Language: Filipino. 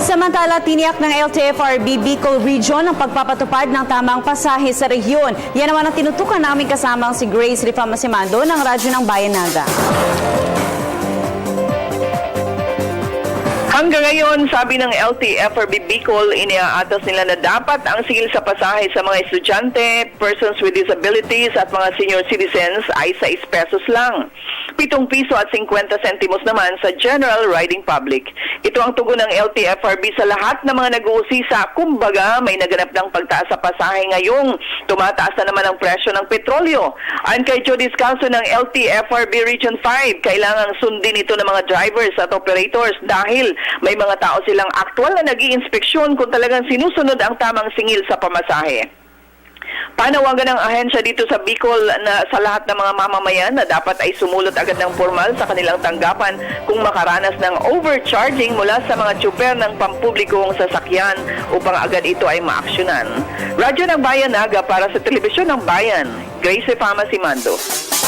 Samantala, tiniyak ng LTFRB Bicol Region ang pagpapatupad ng tamang pasahe sa rehiyon. Yan naman ang tinutukan namin kasama si Grace Rifamasimando ng Radyo ng Bayan Naga. Hanggang ngayon, sabi ng LTFRB Bicol, iniaatas nila na dapat ang singil sa pasahe sa mga estudyante, persons with disabilities at mga senior citizens ay 6 pesos lang. 7 piso at 50 sentimos naman sa general riding public. Ito ang tugon ng LTFRB sa lahat ng mga nag-uusisa. Kumbaga, may naganap ng pagtaas sa pasahe ngayong tumataas na naman ang presyo ng petrolyo. Ayon kay Joe Descalzo ng LTFRB Region 5, kailangang sundin ito ng mga drivers at operators dahil may mga tao silang aktwal na nag-iinspeksyon kung talagang sinusunod ang tamang singil sa pamasahe. Panawagan ng ahensya dito sa Bicol na sa lahat ng mga mamamayan na dapat ay sumulot agad ng formal sa kanilang tanggapan kung makaranas ng overcharging mula sa mga tsuper ng pampublikong sasakyan upang agad ito ay maaksyonan. Radyo ng Bayan Naga para sa Telebisyon ng Bayan, Grace Rifamasimando.